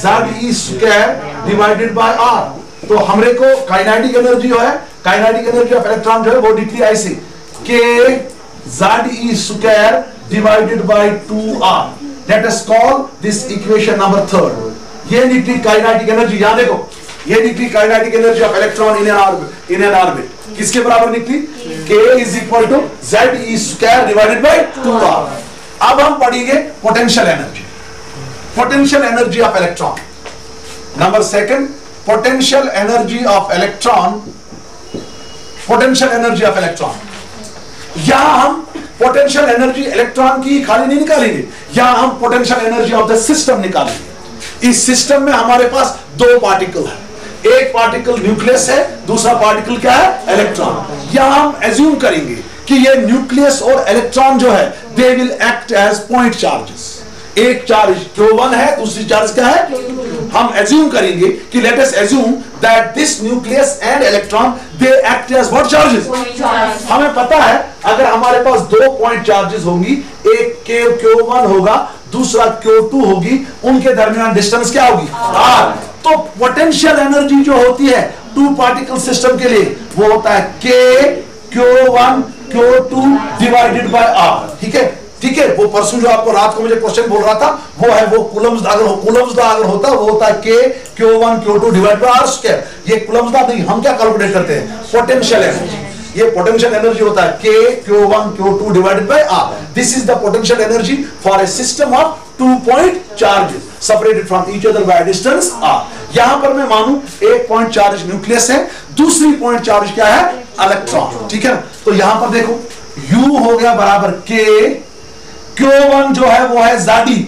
ZE square divided by r। तो हमरे को काइनेटिक एनर्जी जो है, काइनेटिक एनर्जी ऑफ इलेक्ट्रॉन जो है वो निकली ऐसे, k ZE square divided by 2r। Let us call this equation number 3। ये निकली काइनेटिक एनर्जी, यहां देखो, ये निकली kinetic energy of electron in N orbit. किसके बराबर निकली, k is equal to ZE square divided by 2r। अब हम पढ़ेंगे potential energy, potential energy of electron. Number second, potential energy of electron, potential energy of electron. यहां हम potential energy electron की खाली नहीं निकालेंगे, यहां हम potential energy of the system निकालेंगे। इस सिस्टम में हमारे पास दो पार्टिकल है, एक पार्टिकल न्यूक्लियस है, दूसरा पार्टिकल क्या है, इलेक्ट्रॉन। यहां हम एज्यूम करेंगे कि ये न्यूक्लियस और इलेक्ट्रॉन जो है they will act as point charges. एक चार्ज Q1 है, दूसरी चार्ज क्या है, हम एज्यूम करेंगे कि let us assume that this nucleus and electron they act as what charges. हमें पता है अगर हमारे पास दो पॉइंट चार्जेस होंगी, एक Q1 होगा, दूसरा Q2 होगी, उनके दरमियान डिस्टेंस क्या होगी, r। तो पोटेंशियल एनर्जी जो होती है टू पार्टिकल सिस्टम के लिए वो होता है k Q1 Q2 divided by r। ठीक है, ठीक है। वो परसों जो आपको रात को मुझे क्वेश्चन बोल रहा था वो है, वो कूलम्स अगर होता वो होता है k Q1 Q2 divide by r square. ये कूलम्स नहीं, हम क्या कैलकुलेट करते हैं, पोटेंशियल एनर्जी। ये पोटेंशियल एनर्जी होता है k Q1 Q2 divided by r। This is the potential energy for a system of 2 point charges separated from each other by distance r। यहां पर मैं मानूं एक पॉइंट चार्ज न्यूक्लियस है, दूसरी पॉइंट चार्ज क्या है, इलेक्ट्रॉन। ठीक है, तो यहां पर देखो u हो गया बराबर k, Q1 जो है वो है ZE,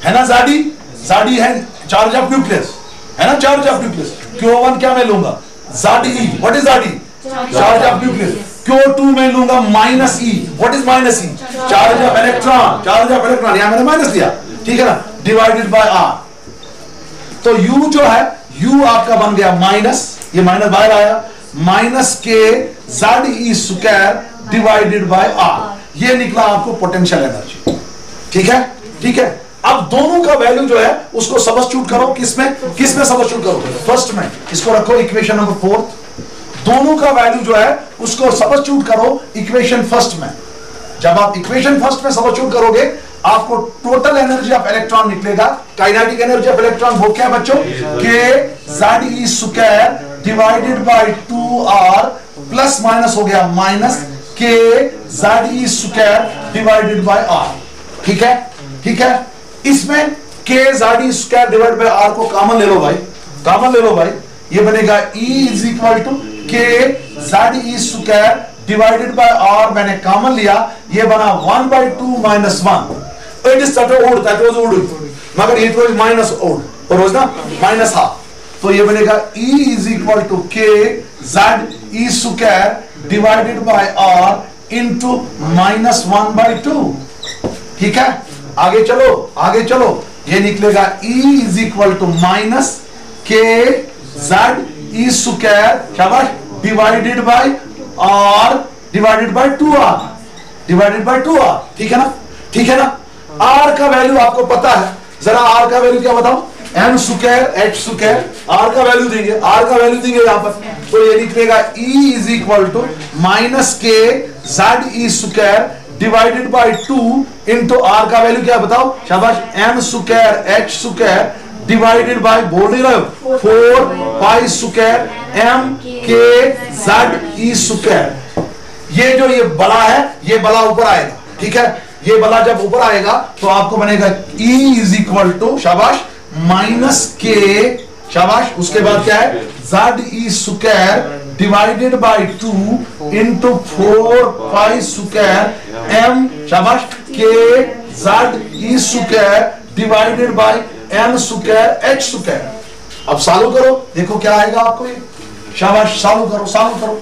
है ना, ZE है चार्ज ऑफ न्यूक्लियस, है ना, चार्ज ऑफ न्यूक्लियस। Q1 क्या मैं लूंगा, ZE। What is ZE, charge of nucleus. Q2 में लूंगा minus E। What is minus E, charge of electron, charge of electron, यहां मैंने माइनस दिया, ठीक है ना, डिवाइडेड बाय r। तो U जो है, U आपका बन गया माइनस, ये माइनस बाहर आया, minus k ZE square divided by r। ये निकला आपको पोटेंशियल एनर्जी। ठीक है, ठीक है। अब दोनों का वैल्यू जो है उसको सबस्टिट्यूट करो, किसमें सबस्टिट्यूट करो, फर्स्ट में। इसको रखो इक्वेशन नंबर 4। दोनों का वैल्यू जो है उसको सबस्टिट्यूट करो इक्वेशन फर्स्ट में। जब आप इक्वेशन फर्स्ट में सबस्टिट्यूट करोगे आपको टोटल एनर्जी ऑफ इलेक्ट्रॉन निकलेगा। काइनेटिक एनर्जी ऑफ इलेक्ट्रॉन वो क्या बच्चों, k ZE square divided by 2r plus minus हो गया minus k ZE square divided by r। ठीक है, ठीक है। इसमें k ZE square divided by r को कॉमन ले लो भाई, कॉमन ले लो भाई। ये बनेगा E is equal to k ZE square divided by r, मैंने कॉमन लिया, ये बना 1/2 minus 1। It is that was odd, मगर इट वाज माइनस ओड और वाज ना माइनस हाफ। तो ये बनेगा E is equal to k ZE square divided by r into minus 1/2। ठीक है, आगे चलो, आगे चलो। ये निकलेगा E is equal to minus k ZE square, शाबाश, divided by r divided by 2r, divided by 2r। ठीक है ना, ठीक है ना। r का वैल्यू आपको पता है, जरा r का वैल्यू क्या बताओ, M square H square, R का वैल्यू देंगे, आर का वैल्यू देंगे यहां पर, तो ये निकलेगा E is equal to minus K Z E square divided by 2 into R का वैल्यू क्या बताओ, शाबाश, M square H square divided by, बोल नहीं रहे हो, 4 pi square M K Z ई स्क्वायर। ये जो ये बला है, ये बला ऊपर आएगा, ठीक है, ये बला जब ऊपर आएगा तो आपको बनेगा E इज इक्वल टू, शाबाश, माइनस के, शाबाश, उसके बाद क्या है, z E square divided by 2 into 4 pi square m, शाबाश, के Z E square divided by m square H square. अब सॉल्व करो, देखो क्या आएगा आपको ये, शाबाश, सॉल्व करो, सॉल्व करो,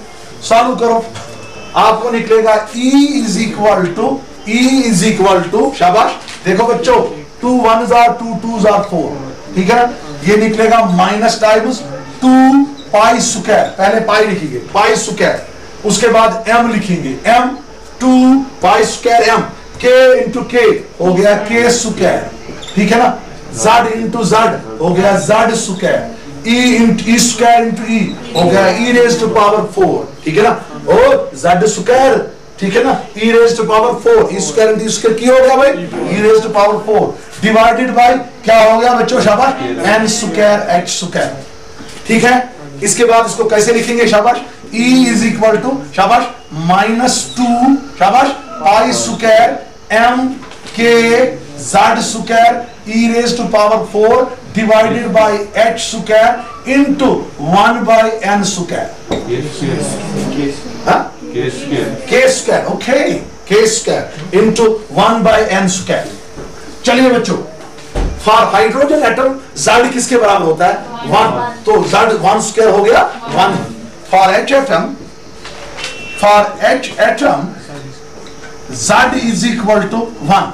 सॉल्व करो, आपको निकलेगा E is equal to, E is equal to, शाबाश, देखो बच्चों, 2 1s are 2 2s are 4, ठीक है ना, ये निकलेगा माइनस टाइम्स 2 पाई स्क्वायर, पहले पाई लिखेंगे, पाई स्क्वायर, उसके बाद m लिखेंगे, m 2 पाई स्क्वायर m, k इंटू के हो गया k स्क्वायर, ठीक है ना, z इंटू z हो गया z square, e into e square into e हो गया e रेज़ टू पावर 4, ठीक है ना, और z स्क्वायर, ठीक है ना, e raise to power 4, e square into square की हो गया भाई, e raise to power 4 divided by क्या हो गया बच्चों, शाबाश, n स्क्वायर h स्क्वायर, ठीक है। इसके बाद इसको कैसे लिखेंगे, शाबाश, e इज इक्वल टू, शाबाश, माइनस 2, शाबाश, pi square m k z square e raise to power 4 divided by h square into 1 by n square, हाँ, k square, okay, k square into 1 by n square. चलिए बच्चों, for hydrogen atom z किसके बराबर होता है, 1, तो z 1 square हो गया 1। For h atom, for h atom z is equal to 1,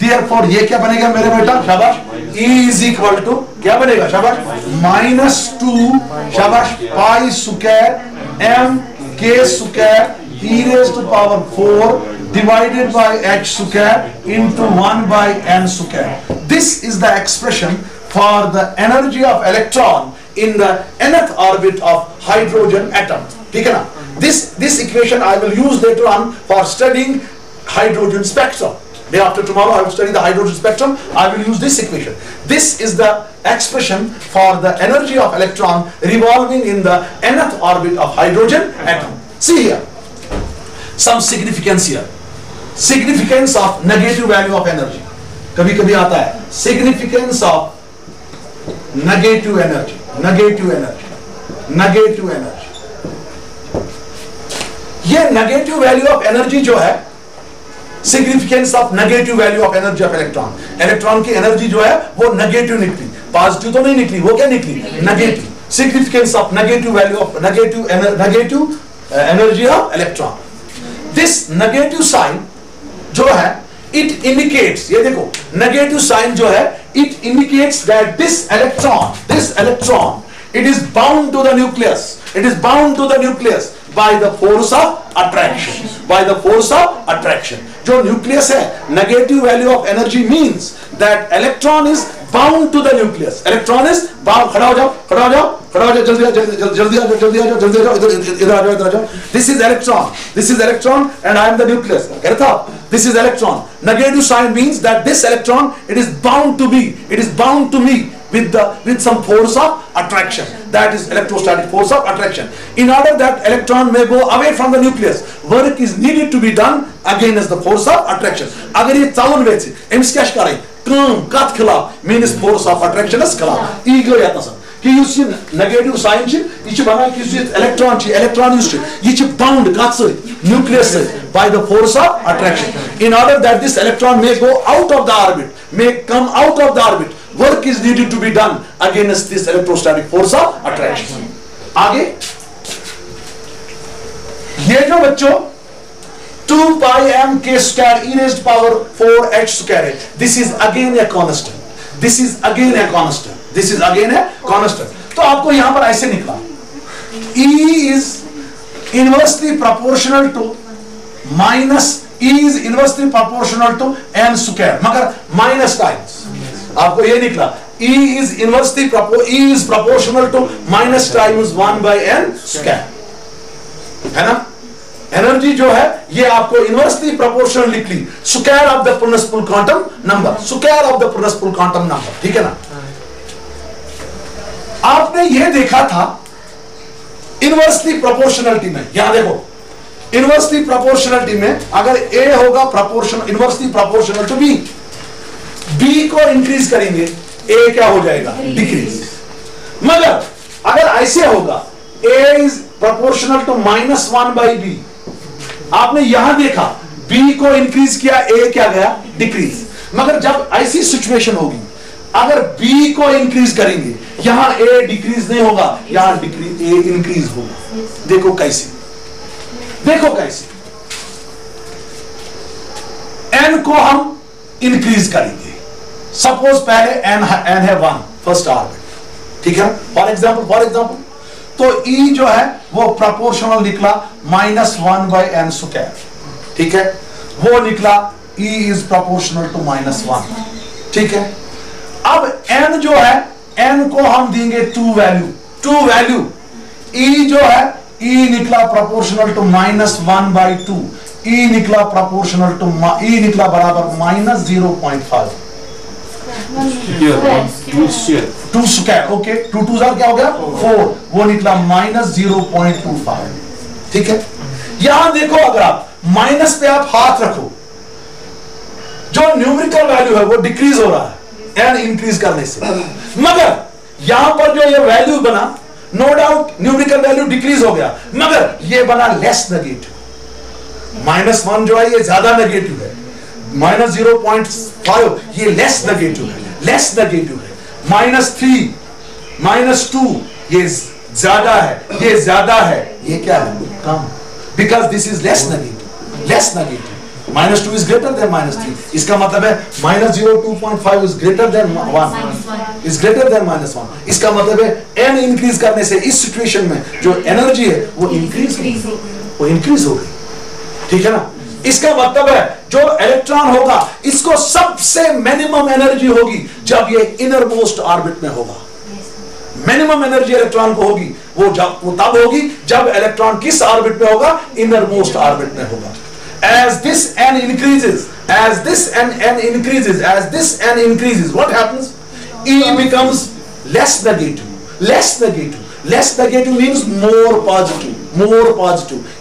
therefore ये क्या बनेगा मेरे बेटा, शाबाश, E इज इक्वल टू क्या बनेगा, शाबाश, माइनस 2, शाबाश, पाई स्क्वायर m के square e raised to power 4 divided by h square into 1 by n square. This is the expression for the energy of electron in the nth orbit of hydrogen atom. ठीक है ना? This equation I will use later on for studying hydrogen spectrum. Day after tomorrow I will study the hydrogen spectrum. I will use this equation. This is the expression for the energy of electron revolving in the nth orbit of hydrogen atom. See here. Some significance here. Significance of negative value of energy. कभी कभी आता है significance of negative energy. Negative energy. Negative energy. ये negative value of energy जो है, significance of negative value of energy of electron. Electron की energy जो है वो negative निकली, positive तो नहीं निकली, वो क्या निकली? Negative. Significance of negative value of negative energy of electron. This negative sign जो है, it indicates, ये देखो, negative sign जो है, it indicates that this electron, it is bound to the nucleus. It is bound to the nucleus by the force of attraction. By the force of attraction. जो nucleus है, negative value of energy means that electron is bound to the nucleus. Electron is bound. खड़ा हो जाओ, खड़ा हो जाओ, खड़ा हो जाओ, जल्दी आ जाओ, जल्दी आ जाओ, जल्दी आ जाओ, जल्दी आ जाओ, इधर आ जाओ, इधर आ जाओ. This is electron. This is electron, and I am the nucleus. कह रहा था, this is electron. Negative sign means that this electron, it is bound to be, it is bound to me with some force of attraction. That is electrostatic force of attraction. In order that electron may go away from the nucleus, work is needed to be done against the force of attraction. अगर ये चालन वेचे, AIIMS क्या करे? काम काट खिलाफ, means force of attraction is खिलाफ. Ego या तसन. कि युस ये negative sign ची, इच बना कि युस electron ची, electron युस ची, इच bound काट से, nucleus से, by the force of attraction. In order that this electron may go out of the orbit, may come out of the orbit, work is needed to be done against this electrostatic force of attraction. आगे ये जो बच्चों 2 pi m k square e raised power 4 h square है, this is again a constant. This is again a constant. This is again a constant. तो आपको यहां पर ऐसे निकला, E is inversely proportional to minus E is inversely proportional to m square, मगर minus times. आपको ये निकला E is proportional to minus times 1 by n square, है ना। एनर्जी जो है ये आपको इनवर्सली प्रोपोर्शनल लिख ली, square of the principal quantum number, square of the principal quantum number, ठीक है ना। आपने ये देखा था इनवर्सली प्रोपोर्शनलिटी में, यहां देखो इनवर्सली प्रोपोर्शनलिटी में अगर A होगा proportional inversely proportional to B, B को इंक्रीज करेंगे A क्या हो जाएगा, डिक्रीज। मगर अगर ऐसे होगा A is proportional to -1 by B, आपने यहां देखा B को इंक्रीज किया, A क्या गया, डिक्रीज। मगर जब ऐसी सिचुएशन होगी अगर B को इंक्रीज करेंगे यहां A डिक्रीज नहीं होगा, यहां डिक्रीज A इंक्रीज होगा। देखो कैसे, देखो कैसे n को हम इंक्रीज करेंगे। सपोज पहले n है 1 फर्स्ट ऑर्बिट, ठीक है। फॉर एग्जांपल तो E जो है वो प्रोपोर्शनल निकला -1 by n स्क्वायर, ठीक है। वो निकला E इज प्रोपोर्शनल टू -1, ठीक है। अब n जो है n को हम देंगे 2 वैल्यू। E जो है E निकला प्रोपोर्शनल टू -1 by 2, E निकला प्रोपोर्शनल टू E निकला बराबर -0.5, 2 स्क्वायर, ओके। 2 2 क्या हो गया 4, वो निकला -0.25, ठीक है। यहां देखो अगर आप माइनस पे आप हाथ रखो, जो न्यूमेरिकल वैल्यू है वो डिक्रीज हो रहा है n इंक्रीज करने से, मगर यहां पर जो ये वैल्यू बना, no doubt numerical value decrease हो गया, मगर ये बना लेस नेगेटिव। -1 जो है ये ज्यादा नेगेटिव है, -0.5 ये लेस नेगेटिव है, -3 -2 ये ज्यादा है, ये ज्यादा है, ये क्या है कम, because this is less negative. -2 is greater than -3, इसका मतलब है -0.5 is greater than 1, is greater than -1, इसका मतलब है n इंक्रीज करने से इस सिचुएशन में जो एनर्जी है वो इंक्रीज हो गई, ठीक है ना। इसका मतलब है जो इलेक्ट्रॉन होगा इसको सबसे मिनिमम एनर्जी होगी जब ये इनर मोस्ट ऑर्बिट में होगा। मिनिमम एनर्जी इलेक्ट्रॉन को होगी वो तब होगी जब इलेक्ट्रॉन किस ऑर्बिट में होगा, इनर मोस्ट ऑर्बिट में होगा। As this n increases, what happens? E becomes less negative means more positive.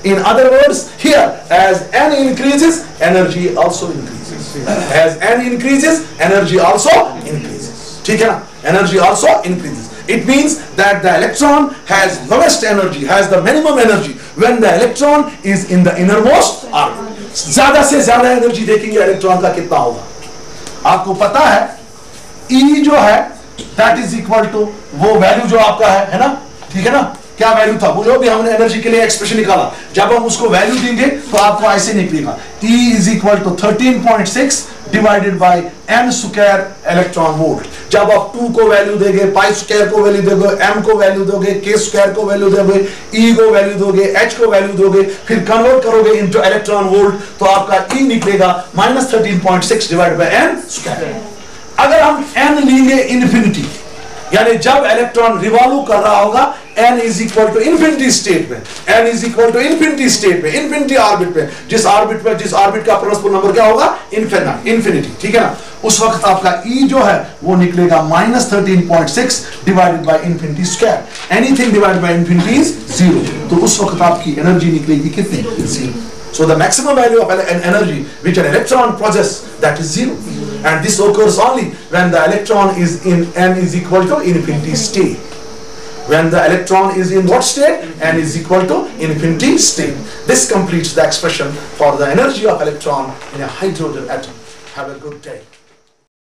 In other words, here as n increases, energy also increases. As n increases, energy also increases. ठीक है ना? Energy also increases. It means that the electron has lowest energy, has the minimum energy when the electron is in the innermost orbit. ज्यादा से ज्यादा energy देखेंगे electron का कितना होगा, आपको पता है। E जो है that is equal to वो वैल्यू जो आपका है ना, ठीक है ना। क्या वैल्यू था वो जो भी हमने एनर्जी के लिए एक्सप्रेशन निकाला, जब हम उसको वैल्यू देंगे तो आपको ऐसे निकलेगा E is equal to 13.6 divided by n square electron volt. जब आप 2 को वैल्यू देंगे, पाई स्क्वायर को वैल्यू दोगे, m को वैल्यू दोगे, k स्क्वायर को वैल्यू दोगे, E को वैल्यू दोगे, h को वैल्यू दोगे, फिर कन्वर्ट करोगे इनटू इलेक्ट्रॉन वोल्ट, तो आपका E निकलेगा -13.6 डिवाइडेड बाय n स्क्वायर। अगर हम n लेंगे इन्फिनिटी, यानी जब इलेक्ट्रॉन रिवॉल्व कर रहा होगा n is equal to infinity state में, n is equal to infinity state में, इन्फिनिटी ऑर्बिट में, जिस ऑर्बिट का प्रिंसिपल नंबर क्या होगा, इन्फिनिटी, ठीक है ना। उस वक्त आपका E जो है वो निकलेगा -13.6 divided by infinity square. Anything divided by infinity is 0, तो उस वक्त आपकी एनर्जी निकलेगी कितनी, 0। So the maximum value of an energy which an electron possesses, that is 0, and this occurs only when the electron is in n is equal to infinity state. When the electron is in what state? N is equal to infinity state. This completes the expression for the energy of electron in a hydrogen atom. Have a good day.